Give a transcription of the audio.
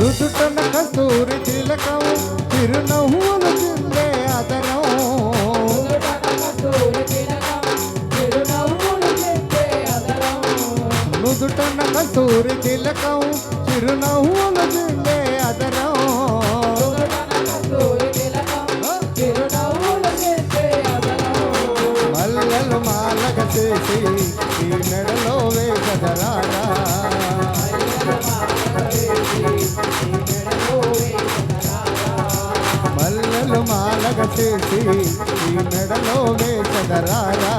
నుదుటన కస్తూరి తిలకం చిరునవ్వులు చిందే అదరం నుదుటన కస్తూరి తిలకం చిరునవ్వులు చిందే అదరం మల్లెలు మాలగ చేసి ఈ మెడలో వేగదరారా మల్లెలు మాలగ చేసి ఈ మెడలో వేగదరారా